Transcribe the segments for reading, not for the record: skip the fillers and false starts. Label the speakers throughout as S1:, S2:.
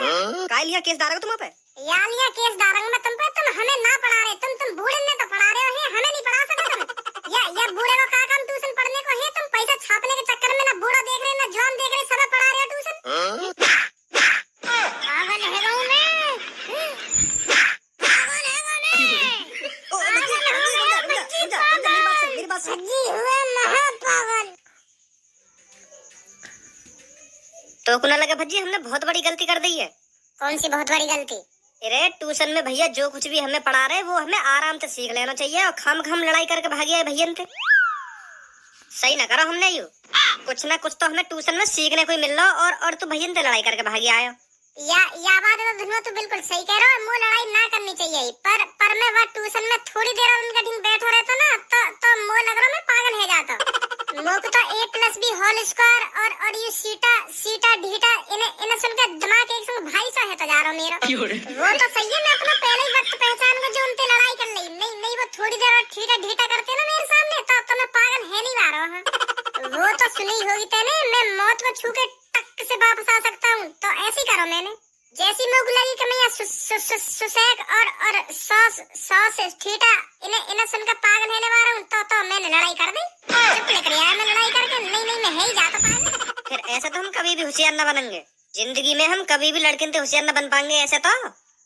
S1: काय लिया केस डालोगे तुम पे?
S2: या लिया केस डालूंगा मैं तुम पे। तुम हमें ना पढ़ा रहे, तुम बूढ़े ने तो पढ़ा रहे हो, हमें नहीं पढ़ा सकते तुम। या बूढ़े को का काम ट्यूशन पढ़ने को है? तुम पैसा छापने के चक्कर में ना बूढ़ा देख रहे ना जवान देख रहे, सब पढ़ा रहे हो ट्यूशन। पागल है मैं, पागल है
S1: मेरी बात सुन।
S2: सच्ची हुए महापागल।
S1: तो को ना लगा भज्जी हमने बहुत बड़ी गलती कर दी है।
S2: कौन सी बहुत बड़ी गलती?
S1: अरे ट्यूशन में भैया जो कुछ भी हमें पढ़ा रहे वो हमें आराम से सीख लेना चाहिए और खम लड़ाई करके भागे है भैया थे। सही ना करो हमने यू, कुछ ना कुछ तो हमें ट्यूशन में सीखने को ही मिल रहा और तू भैया थे लड़ाई करके भागे आयो।
S2: या बात है तो धुनो तू बिल्कुल सही कह रहा है, मुंह लड़ाई ना करनी चाहिए। पर मैं वह ट्यूशन में थोड़ी देर उनका दिन बैठो रहता ना तो मुंह लग रहा मैं पागल है जाता। मुंह तो A+B होल स्क्वायर और ये सीटा ढीटा इन्हें सुनकर दिमाग एक संग भाई सा है तो जा रहा मेरा। वो तो सही है, मैं अपना पहले ही वक्त पहचान को जो उनसे लड़ाई कर ली। नहीं वो थोड़ी देर और ठीटा ढीटा करते ना मेरे सामने तो मैं पागल है नहीं आ रहा। वो तो सुनी होगी तेने, मैं मौत को छू के टक से वापस आ सकता हूँ, तो ऐसे ही करो। मैंने जैसी मुझे लगी कि मैं यहाँ सुसेक और सॉस ठीटा इन्हें सुनकर पागल होने वाला हूँ तो मैंने लड़ाई कर दी। चुप लेकर यार मैं लड़ाई करके नहीं मैं है ही जाता पागल।
S1: फिर ऐसे तो हम कभी भी होशियार न बनेंगे जिंदगी में, हम कभी भी लड़के से होशियार न बन पाएंगे ऐसे तो।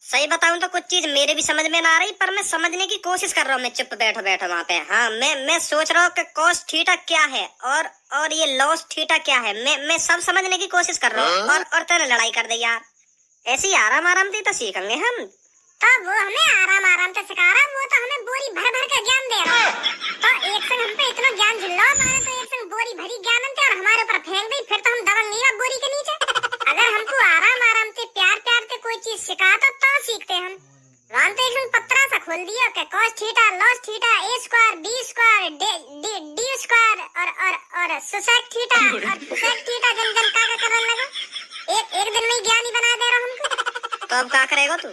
S1: सही बताऊं तो कुछ चीज मेरे भी समझ में ना आ रही, पर मैं समझने की कोशिश कर रहा हूँ। मैं चुप बैठो वहाँ पे। हाँ मैं सोच रहा हूँ कि कॉस थीटा क्या है और ये लॉस थीटा क्या है। मैं सब समझने की कोशिश कर रहा हूँ और तेरे लड़ाई कर दे यार। ऐसे ही आराम से तो सीखेंगे हम।
S2: तो वो हमें आराम से सिखा रहा, वो तो हमें बोरी भर का ज्ञान दे रहा। तो एक संग हम पे इतना ज्ञान झुल्ला मारे तो एक संग बोरी भरी ज्ञान थे और हमारे ऊपर फेंक दी, फिर तो हम दबंगे बोरी के नीचे। अगर हमको आराम से प्यार से कोई चीज सिखाता तो सीखते हम। वहां तो एक पत्रा सा खोल दिया कि cos theta loss theta a square b square d square और सुसेक थीटा और सुसेक थीटा जन का करने लगा। एक दिन में ज्ञानी बना दे रहा हमको।
S1: तो अब क्या करेगा तू?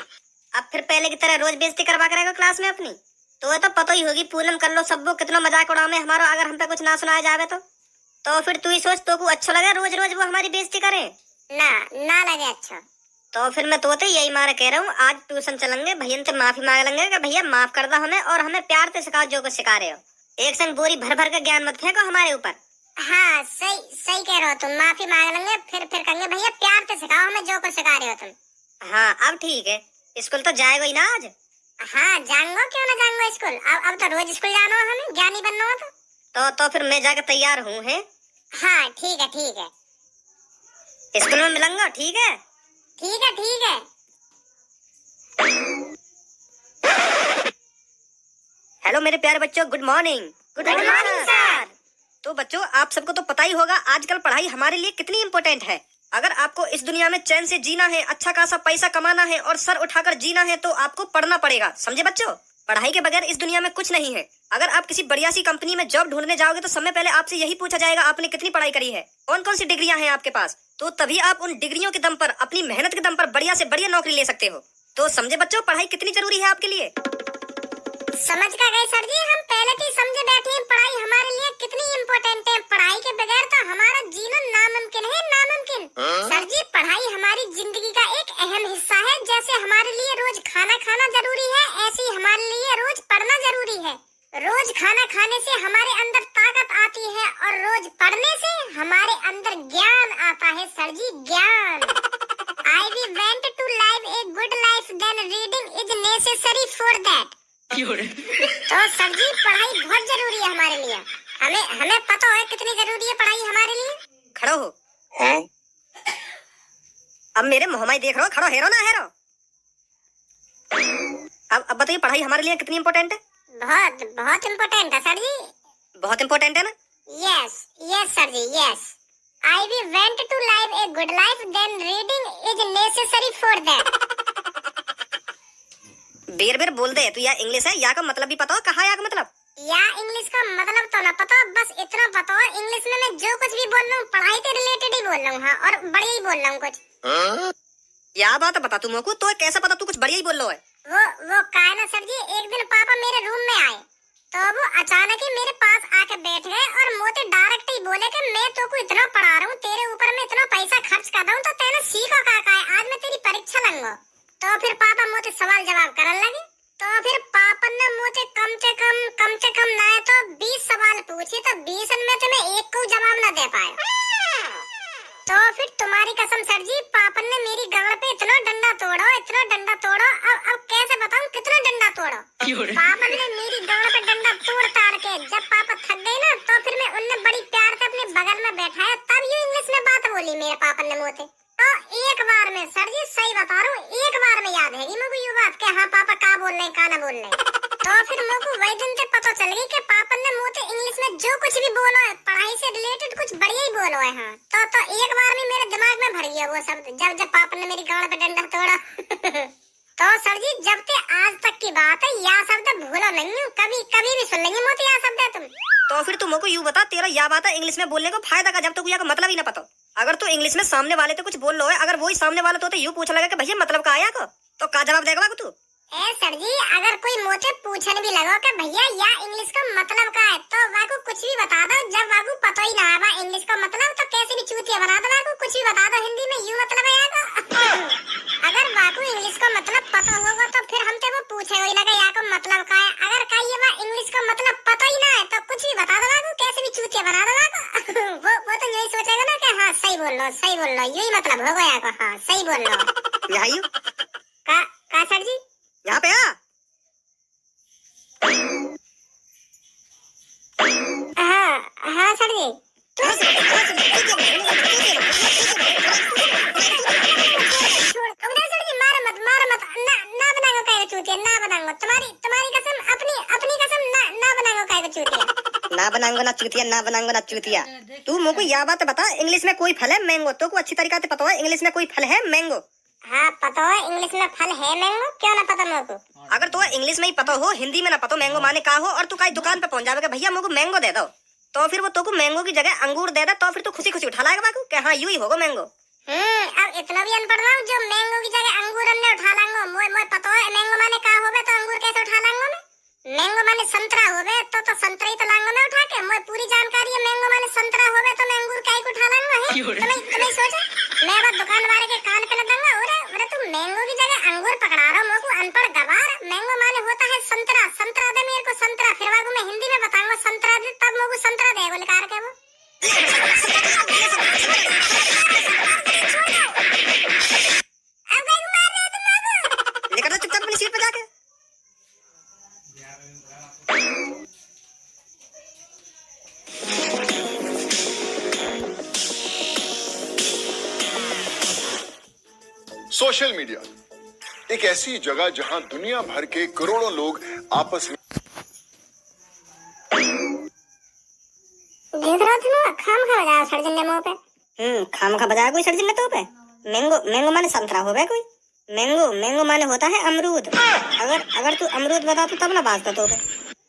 S1: अब फिर पहले की तरह रोज बेइज्जती करवा करेगा क्लास में अपनी? तो पता ही होगी पूनम कर लो सबको कितना मजाक उड़ावे हमारा, अगर हम पे कुछ ना सुनाया जावे तो फिर तू ही सोच, तो को अच्छा लगे रोज वो हमारी बेइज्जती करे?
S2: ना लगे अच्छा।
S1: तो फिर मैं तो यही मारे कह रहा हूँ, आज ट्यूशन चलेंगे, भैया से माफी मांग लेंगे कि भैया माफ कर दो हमें और हमें प्यार से सिखाओ जो कुछ सिखा रहे हो। एक संग बोरी भर का ज्ञान मत फेंको हमारे ऊपर।
S2: हाँ सही कह रहे हो तुम, माफी मांग लेंगे फिर कहेंगे भैया प्यार से सिखाओ हमें जो कुछ सिखा रहे हो तुम।
S1: हाँ अब ठीक है, स्कूल तो जाएगा ही ना आज?
S2: हाँ जाऊंगा, क्यों ना जाऊंगा स्कूल। अब तो रोज स्कूल जाना हो हमें, ज्ञानी बनना हो
S1: तो फिर मैं जाकर तैयार हूँ है।
S2: हाँ ठीक है
S1: स्कूल में मिलूंगा। ठीक है। हेलो मेरे प्यारे बच्चों, good morning.
S2: Good morning sir.
S1: तो बच्चों आप सबको तो पता ही होगा आजकल पढ़ाई हमारे लिए कितनी इम्पोर्टेंट है। अगर आपको इस दुनिया में चैन से जीना है, अच्छा खासा पैसा कमाना है और सर उठाकर जीना है तो आपको पढ़ना पड़ेगा, समझे बच्चों? पढ़ाई के बगैर इस दुनिया में कुछ नहीं है। अगर आप किसी बढ़िया सी कंपनी में जॉब ढूंढने जाओगे तो समय पहले आपसे यही पूछा जाएगा आपने कितनी पढ़ाई करी है, कौन सी डिग्रियां हैं आपके पास। तो तभी आप उन डिग्रियों के दम पर, अपनी मेहनत के दम पर बढ़िया से बढ़िया नौकरी ले सकते हो। तो समझे बच्चों पढ़ाई कितनी जरूरी है आपके लिए?
S2: समझ का गए सर जी, हम पहले से समझे बैठे हैं पढ़ाई हमारे लिए कितनी इम्पोर्टेंट है। पढ़ाई के बगैर तो हमारा जीना नामुमकिन है, नामुमकिन। सर जी पढ़ाई हमारी जिंदगी का एक अहम हिस्सा है। जैसे हमारे लिए रोज खाना खाना जरूरी है, ऐसे ही हमारे लिए रोज पढ़ना जरूरी है। रोज खाना खाने से हमारे अंदर ताकत आती है और रोज पढ़ने से हमारे अंदर ज्ञान आता है सर जी, ज्ञान। I want to live a good life, then reading is necessary for that. तो सर जी पढ़ाई बहुत जरूरी है हमारे लिए। हमें पता है कितनी जरूरी है पढ़ाई हमारे लिए।
S1: खड़ो हो। हाँ? अब मेरे मुंह में देख रहे हो, खड़ो हेरो ना हेरो। अब बताइए पढ़ाई हमारे लिए कितनी इम्पोर्टेंट है?
S2: बहुत इम्पोर्टेंट है सर जी।
S1: बहुत इम्पोर्टेंट है ना?
S2: Yes sir ji, yes. I want to live a good life, then reading is necessary for that.
S1: बेर बोल दे तू, या इंग्लिश है या का मतलब भी पता हो, कहा या का मतलब?
S2: या इंग्लिश का मतलब तो ना पता, बस इतना पता हो इंग्लिश में मैं जो कुछ भी बोल रहा हूँ पढ़ाई से रिलेटेड ही बोल रहा हूँ। हाँ, और बढ़िया ही बोल रहा हूँ कुछ।
S1: या बात बता तुम को, तो कैसा पता तू कुछ बढ़िया ही बोल रहा है?
S2: वो काय ना सर जी, एक दिन पापा मेरे रूम में आए तो वो अचानक ही मेरे पास आके बैठ गए और मोते डायरेक्ट ही बोले कि मैं तो को इतना पढ़ा रहा हूँ, तेरे ऊपर मैं इतना पैसा खर्च कर रहा हूँ तो तेने सीखो का है, आज मैं तेरी परीक्षा दे पाएगा। तो फिर तुम्हारी कसम सर जी, पापन ने मेरी गाड़ पे इतना डंडा तोड़ो, अब कैसे बताऊं कितना डंडा तोड़ो। पापन ने मेरी गाड़ पे डंडा तोड़ ताड़ के जब पापा थक गए ना, तो फिर मैं उनने बड़ी प्यार से अपने बगल में बैठाया, तब ये इंग्लिश में बात बोली मेरे पापन ने मुझसे। तो एक बार में सर जी सही बता रहा हूँ, एक बार में याद है मुझे ये बात कि हाँ पापा का बोल रहे हैं का ना बोल रहे हैं। तो फिर मुझको वही दिन से पता चल गई कि पापन ने मुझसे इंग्लिश में जो कुछ भी बोला है, पढ़ाई से रिलेटेड कुछ बढ़िया ही बोला है। हाँ तो एक बार में मेरे दिमाग में भर गया वो शब्द, जब पापन ने मेरी गाड़ पे डंडा तोड़ा। तो सर जी जब से आज तक की बात है, यह शब्द भूलो नहीं हूँ, कभी कभी भी सुन लेंगे मोती यह शब्द है तुम।
S1: तो फिर तुम को यूं बता, तेरा या बात है इंग्लिश में बोलने को फायदा का, जब तो का मतलब ही ना पता। अगर तू इंग्लिश में सामने वाले तो कुछ बोल लो है, अगर वही सामने वाला तो यूं पूछ लगा कि भैया मतलब का आया को, तो का जवाब देगा तू?
S2: ए सर जी अगर कोई मुझे पूछने भी लगा कि भैया या इंग्लिश का मतलब का है, तो वाकू कुछ भी बता दो। जब वाकू पता ही ना आवा इंग्लिश का मतलब, तो कैसे भी चूतिया बना दो, वाकू कुछ भी बता दो हिंदी में यूं मतलब है। अगर वाकू इंग्लिश का मतलब पता होगा तो फिर हमसे वो पूछे वही लगा या का मतलब का है। अगर कहीं ये इंग्लिश का मतलब पता ही ना है तो कुछ भी बता दो, वाकू कैसे भी चूतिया बना दो वाकू। वो तो यही सोचेगा ना कि हाँ सही बोल लो यही मतलब होगा या को, हाँ सही बोल लो।
S1: यही
S2: का सर जी
S1: यहाँ पे आ।
S2: हाँ सर जी। मारो मत ना बनाओ काय चूतिया, ना बनाओ तुम्हारी कसम, अपनी कसम ना बनाओ काय चूतिया।
S1: ना बनाऊंगा ना चूतिया। तू मुझको यह बात बता, इंग्लिश में कोई फल है मैंगो, तो को अच्छी तरीके से पता है इंग्लिश में कोई फल है मैंगो?
S2: हाँ पता है इंग्लिश में फल है मैंगो, क्यों ना पता मुझको।
S1: अगर तो इंग्लिश में ही पता हो, हिंदी में ना पता मैंगो माने का हो, और तू कहीं दुकान पे पहुंच जाएगा भैया मुझको मैंगो दे दो, तो फिर वो तो को मैंगो की जगह अंगूर दे दे, तो फिर तू खुशी खुशी उठा लाएगा बाकू कि हाँ यूं ही होगा मैंगो।
S2: अब इतना भी अनपढ़ ना हूं जो मैंगो की जगह अंगूर अन्ने उठा लांगो। मोय पता है मैंगो माने का होवे, तो अंगूर कैसे उठा लांगो मैं। मैंगो माने संतरा होवे तो संतरा ही तो लांगो मैं उठा के। मोय पूरी जानकारी है मैंगो माने संतरा होवे तो मैं अंगूर काहे को उठा लांगो है। तुम्हें सोचा मैं अब दुकान वाले के कान पे लगाऊंगा, अरे तू मैंगो की जगह अंगूर पकड़ा रहा हो मुझको अनपढ़ गवार। मैंगो माने होता है संतरा दे मेरे को संतरा, फिर वाको मैं हिंदी में बताऊंगा संतरा दे, तब मुझको संतरा देगा निकाल के वो।
S1: लेकर चुपचाप अपनी सीट पे जाके।
S3: सोशल मीडिया एक ऐसी जगह जहां दुनिया भर के करोड़ों लोग आपस में
S2: देख रहा था ना खाम खा बजाया सर्जन ने मुंह पे।
S1: खाम खा बजाया कोई सर्जन ने तो पे। मैंगो माने संतरा हो गया कोई। मैंगो माने होता है अमरूद। अगर तू अमरूद बता तो तब ना बात तो पे।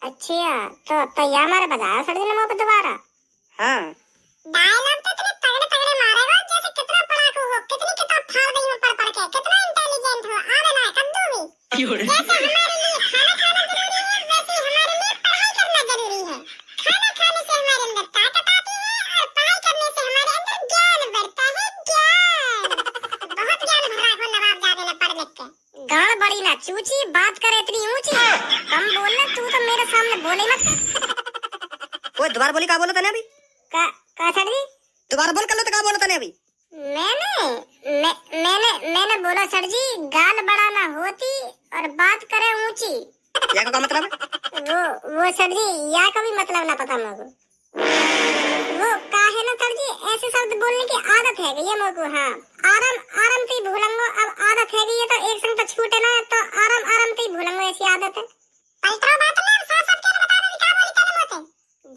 S2: अच्छा तो या मारे बजाया सर्जन ने मुंह पे दोबारा।
S1: हाँ
S2: डायलॉग तो इतने तगड़े मारेगा जैसे कितना पढ़ाकू हो, कितनी किताब फाड़ गई हो पढ़ के, कितना इंटेलिजेंट हो। आवे ना कद्दू भी। जैसे हमारे लिए खाना खाना जरूरी है, वैसे हमारे लिए पढ़ाई करना जरूरी है। खाना खाने से हमारे अंदर ताकत आती है और पढ़ाई करने से हमारे अंदर ज्ञान बढ़ता है। ज्ञान बहुत ज्ञान भरा हो नवाब जादे ने पढ़ लिख के। गाड़ बड़ी ना चूची, बात करे इतनी ऊंची, कम बोलना। तू तो मेरे सामने बोले मत।
S1: कोई दोबारा बोली का बोला तने अभी?
S2: का सर जी
S1: दोबारा बोल कर लो तो का बोला तने अभी?
S2: मैंने बोला सर जी गाल बड़ा ना होती और बात करे ऊंची।
S1: या का मतलब है?
S2: वो सर जी या का भी मतलब ना पता मुझको। वो का है ना सर जी, ऐसे शब्द बोलने की आदत है ये मुझको। हाँ आराम से ही भूलूंगा। अब आदत है ये तो एक संग तो छूटे ना, तो आराम से ही भूलूंगा, ऐसी आदत है। पलटो बात ना साफ साफ क्या बता दो, क्या बोली तेरे मुंह से।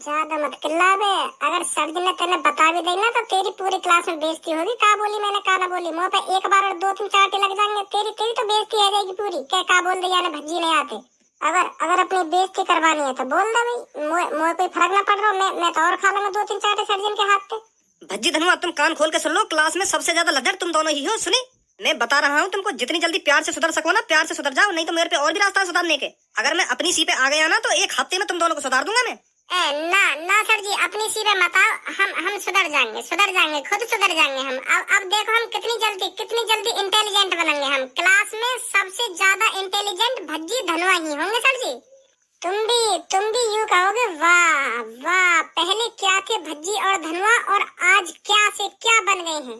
S2: ज्यादा मत चिल्ला बे। अगर सर जी ने तेने बता भी दी ना तो तेरी पूरी क्लास में बेइज्जती होगी। का बोली मैंने का ना बोली, मुंह पे एक बार और 2-3 चाटे लग जाएंगे, तेरी तो बेइज्जती हो जाएगी पूरी। क्या का बोल दिया ना भज्जी नहीं आते। अगर अपनी बेइज्जती करवानी है तो बोल दे भाई, मोए कोई फर्क ना पड़ रहा। मैं तो और खा लूंगा 2-3 चाटे सर्जन के हाथ पे।
S1: भज्जी धनु अब तुम कान खोल के सुन लो, क्लास में सबसे ज्यादा लज्जत तुम दोनों ही हो। सुनी मैं बता रहा हूँ तुमको, जितनी जल्दी प्यार से सुधर सको ना प्यार से सुधर जाओ, नहीं तो मेरे पे और भी रास्ता है सुधारने के। अगर मैं अपनी सी पे आ गया ना तो 1 हफ्ते में तुम दोनों को सुधार दूंगा मैं।
S2: ना सर जी अपनी सी पे मत आओ, हम सुधर जाएंगे खुद सुधर जाएंगे हम। अब देखो हम कितनी जल्दी इंटेलिजेंट बनेंगे हम। क्लास में सबसे ज्यादा इंटेलिजेंट भज्जी धनुआ ही होंगे सर जी। तुम भी यूं कहोगे, वाह वाह, पहले क्या थे भज्जी और धनुआ और आज क्या से क्या बन गए हैं।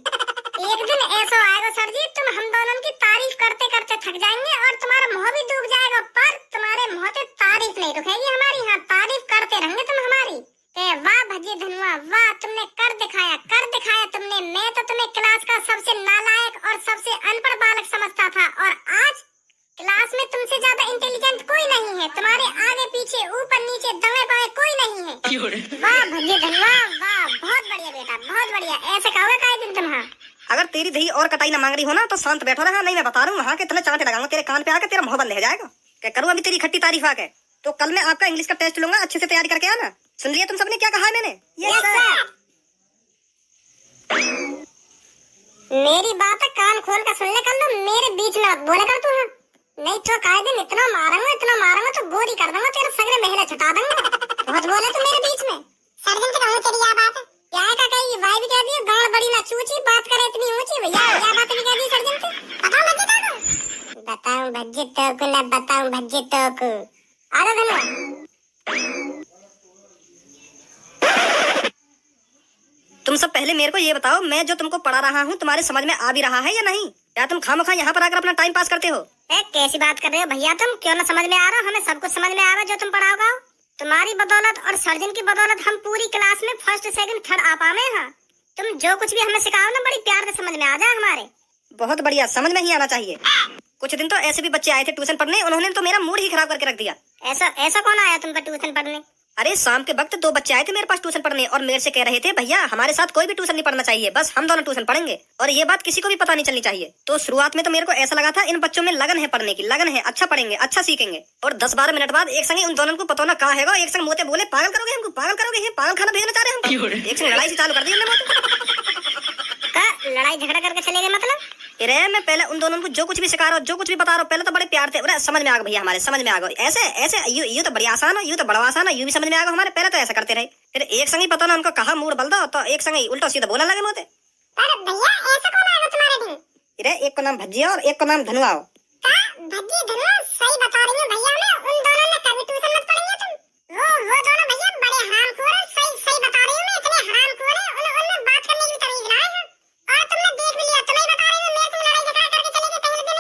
S2: एक दिन ऐसा आएगा सर जी, तुम हम दोनों की तारीफ करते करते थक जाएंगे और तुम्हारा मुंह भी डूब जाएगा, पर तुम्हारे मुंह से तारीफ नहीं रुकेगी हमारी। हाँ, तारीफ करते रहेंगे तुम हमारी। वाह भज्जी धनुआ, वाह, तुमने कर दिखाया तुमने। मैं तो तुम्हें क्लास का सबसे नालायक और सबसे अनपढ़ बालक समझता था, और आज क्लास में तुमसे ज्यादा इंटेलिजेंट कोई नहीं है। तुम्हारे आगे पीछे ऊपर नीचे दमे बाएं कोई नहीं है। वाह भज्जी धनुआ, वाह, बहुत बढ़िया बेटा, बहुत बढ़िया। ऐसे कहोगे काहे दिन तुम। हाँ,
S1: अगर तेरी दही और कटाई ना मांग रही हो ना तो शांत बैठो रहा, नहीं मैं बता रहा हूँ वहाँ के इतने चांटे लगाऊंगा तेरे कान पे आके, तेरा मुंह बंद हो जाएगा। क्या करूँ अभी तेरी खट्टी तारीफ आके। तो कल मैं आपका इंग्लिश का टेस्ट लूंगा, अच्छे से तैयारी करके आना। सुन लिया तुम सबने क्या कहा है मैंने?
S2: Yes sir. मेरी बात कान खोल कर सुन ले, कर लो, मेरे बीच में बोले कर तू। हाँ, नहीं तो काहे दिन इतना मारूंगा तो गोरी कर दूंगा, तेरे सगरे महले छुटा दूंगा। बहुत बोले तू मेरे बीच में। सर्जन के कहूं तेरी क्या बात है? क्या है का कही भाई भी कह दिया, गांड बड़ी ना चूची, बात करे इतनी ऊंची। भैया क्या बात भी कह दी सर्जन की? बताऊं भज्जी तो को ना बताऊं भज्जी तो को। आजा धन्यवाद।
S1: तुम सब पहले मेरे को ये बताओ, मैं जो तुमको पढ़ा रहा हूँ तुम्हारे समझ में आ भी रहा है या नहीं? क्या तुम खामखा यहाँ पर आकर अपना टाइम पास करते हो?
S2: कैसी बात कर रहे हो भैया तुम? क्यों ना समझ में आ रहा? हमें सब कुछ समझ में आ रहा जो तुम पढ़ाओगे। तुम्हारी बदौलत और सर्जन की बदौलत हम पूरी क्लास में फर्स्ट सेकंड थर्ड आ पावे। हाँ, तुम जो कुछ भी हमें सिखाओ ना बड़ी प्यार से समझ में आ जाए हमारे।
S1: बहुत बढ़िया, समझ में ही आना चाहिए। कुछ दिन तो ऐसे भी बच्चे आए थे ट्यूशन पढ़ने, उन्होंने तो मेरा मूड ही खराब करके रख दिया।
S2: ऐसा कौन आया तुम पर ट्यूशन पढ़ने?
S1: अरे शाम के वक्त 2 बच्चे आए थे मेरे पास ट्यूशन पढ़ने और मेरे से कह रहे थे भैया हमारे साथ कोई भी ट्यूशन नहीं पढ़ना चाहिए, बस हम दोनों ट्यूशन पढ़ेंगे और ये बात किसी को भी पता नहीं चलनी चाहिए। तो शुरुआत में तो मेरे को ऐसा लगा था इन बच्चों में लगन है, पढ़ने की लगन है, अच्छा पढ़ेंगे, अच्छा सीखेंगे। और 10-12 मिनट बाद एक संग उन दोनों को पता ना कहा है, एक संग मोते बोले पागल करोगे हमको, पागल करोगे, पागल खाना भेजना चाह रहे हैं हम। एक संग लड़ाई से चालू कर दी
S2: लड़ाई झगड़ा करके चले गए मतलब?
S1: अरे मैं पहले उन दोनों को जो कुछ भी सिखा रहा हूँ, जो कुछ भी बता रहा हूँ, पहले तो बड़े प्यार थे, समझ में आ गया भैया, हमारे समझ में आ गया। ऐसे यू तो बड़ी आसान है, यू तो बड़ा आसान है, यू भी समझ में आ गया हमारे। पहले तो ऐसा करते रहे, फिर एक संग ही पता ना उनको कहा मूड बल दो, तो एक संग ही उल्टा सीधा बोलने लगे मोते।
S2: अरे भैया ऐसा कौन आएगा तुम्हारे टीम?
S1: अरे एक को नाम भज्जी और एक को नाम धनुआ।
S2: भज्जी धनुआ सही बता रही है भैया, मैं उन दोनों ने कभी ट्यूशन मत पढ़ी है तुम। वो दोनों भैया बड़े हरामखोर हैं, सही बता रही हूं मैं, इतने हरामखोर हैं, उनमें बात करने की तमीज ना है। और तुमने देख भी लिया, तुम्हें बता रही हूं मैं, तुम लड़ाई झगड़ा करके चले गए पहले दिन।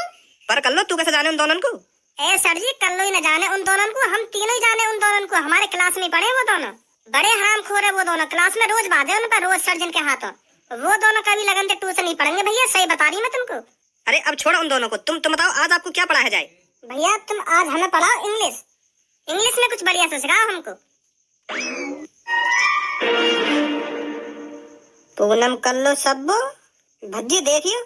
S1: पर कर लो, तू कैसे जाने उन दोनों को?
S2: ए सर जी, कर लो ही न जाने उन दोनों को, हम तीनों ही जाने उन दोनों को। हमारे क्लास में पढ़े वो दोनों, बड़े हरामखोर है वो दोनों, क्लास में रोज बाधे उन पर, रोज सर्जन के हाथों। वो दोनों कभी लगन से ट्यूशन नहीं पढ़ेंगे भैया, सही बता रही मैं तुमको।
S1: अरे अब छोड़ो उन दोनों को, तुम बताओ आज आपको क्या पढ़ाया जाए?
S2: भैया तुम आज हमें पढ़ाओ इंग्लिश में कुछ बढ़िया से सिखाओ हमको।
S1: पूनम कर लो सब भज्जी देखियो।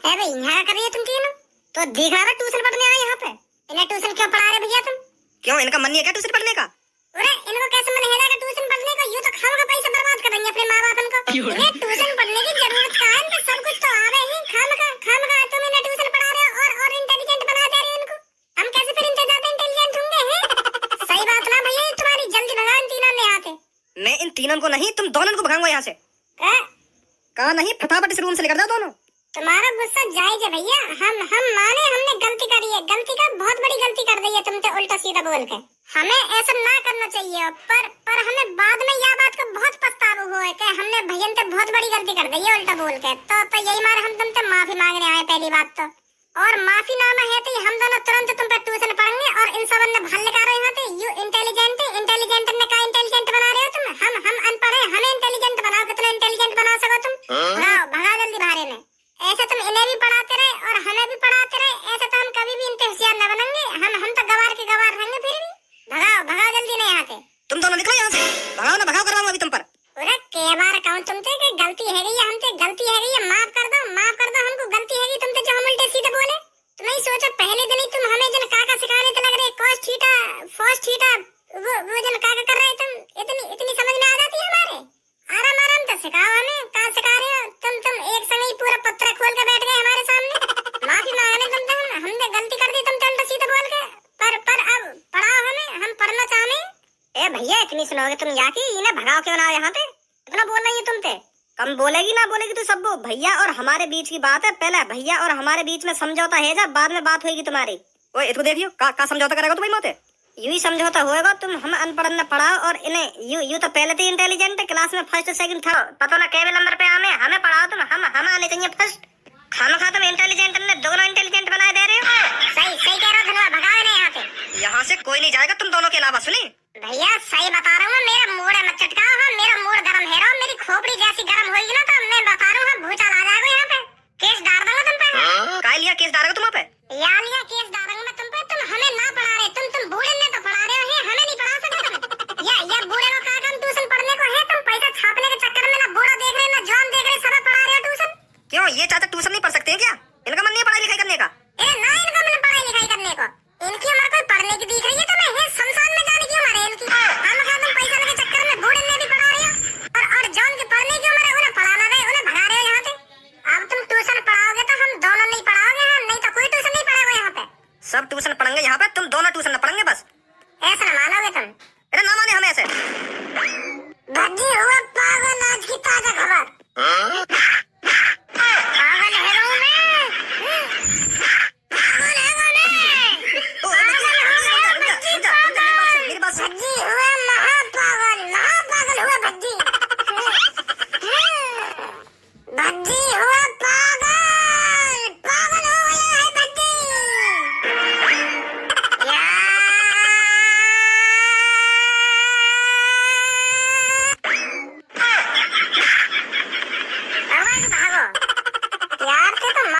S2: अरे यहाँ कर रही है तुम तीनों तो दिख रहा ट्यूशन पढ़ने आए यहाँ पे। इन्हें ट्यूशन क्यों पढ़ा रहे भैया तुम?
S1: क्यों इनका मन नहीं है क्या ट्यूशन पढ़ने का?
S2: अरे इनको कैसे मन है ट्यूशन पढ़ने का? यूं तो खामखा पैसा बर्बाद कर देंगे अपने माँ बाप इनको। इन्हें ट्यूशन पढ़ने की जरूरत कहाँ है? इनको सब कुछ तो आ रहे हैं, खामखा तुम इन्हें ट्यूशन पढ़ा रहे हो और इंटेलिजेंट बना दे रहे हो इनको। हम कैसे फिर इनसे ज्यादा इंटेलिजेंट होंगे हैं? सही बात ना भैया, तुम्हारी जल्दी भगाओ इन तीनों ने यहाँ से।
S1: मैं इन तीनों को नहीं, तुम दोनों को भगाऊंगा यहाँ से। कहा नहीं, फटाफट इस रूम से निकल जाओ दोनों।
S2: तुम्हारा गुस्सा जायज है भैया, हम माने हमने गलती करी है, गलती का बहुत बड़ी गलती कर दी है तुमसे उल्टा सीधा बोल के। हमें ऐसा ना करना चाहिए, पर हमें बाद में यह बात का बहुत पछतावा हुआ है कि हमने भैया से बहुत बड़ी गलती कर दी है उल्टा बोल के। तो यही मारे हम तुमसे माफी मांगने आए पहली बात तो। और माफी नामा है तो हम दोनों तुरंत तुम पर ट्यूशन पढ़ेंगे और इन सब ने भल लगा रहे हैं। यू इंटेलिजेंट ने का इंटेलिजेंट बना रहे हो तुम? हम अनपढ़ हैं, हमें इंटेलिजेंट बनाओ, कितना इंटेलिजेंट बना सको तुम? भगा जल्दी भारे में। ऐसे तुम इन्हें भी पढ़ाते रहे और हमें भी पढ़ाते रहे, ऐसे तो हम कभी भी इनसे होशियार न बनेंगे। हम तो गवार के गवार रहेंगे फिर भी। भगाओ जल्दी नहीं यहाँ से।
S1: तुम दोनों निकलो यहाँ से, भगाओ ना, भगाओ कराऊंगा अभी तुम पर।
S2: अरे कई बार कहूं तुमसे कि गलती है गई, हमसे गलती है गई, माफ कर दो हमको, गलती है गई तुमसे जो हम उल्टे सीधे बोले। तुम नहीं सोचो पहले दिन ही तुम हमें जन काका सिखाने तो लग रहे cos थीटा cos थीटा, वो जन काका कर रहे तुम, इतनी समझ में आ जाती है हमारे। आराम तो सिखाओ हमें, कहाँ सिखा रहे हो तुम एक समय ही पूरा पत्र खोल के बैठ गए हमारे सामने। माफी मांगने तुमसे हमने गलती कर दी तुमसे उल्टा सीधे बोल के। पर अब पढ़ाओ हमें, हम पढ़ना चाहते। ए भैया इतनी सुनोगे तुम यहाँ की? इन्हें भगाओ क्यों ना यहाँ पे, इतना बोल रही है तुमसे। कम बोलेगी ना बोलेगी तो सब भैया और हमारे बीच की बात है, पहले भैया और हमारे बीच में समझौता है, जब बाद में बात होगी तुम्हारी।
S1: ओए इसको देखियो का समझौता करेगा तू भाई मोते।
S2: यूं ही समझौता होएगा, तुम हम अनपढ़ न पढ़ाओ और इन्हें यू तो पहले से इंटेलिजेंट है, क्लास में फर्स्ट सेकंड थर्ड, पता ना केवल नंबर पे हमें पढ़ाओ तुम, हम आने चाहिए फर्स्ट। खाना खा तुम इंटेलिजेंट ने दोनों इंटेलिजेंट बनाए दे रहे हो। सही कह रहे हो धनवा, भगाओ इन्हें यहाँ से।
S1: यहाँ से कोई नहीं जाएगा तुम दोनों के अलावा। सुनी
S2: भैया सही बता रहा हूँ, मेरा मूड है, मत चटकाओ। हाँ मेरा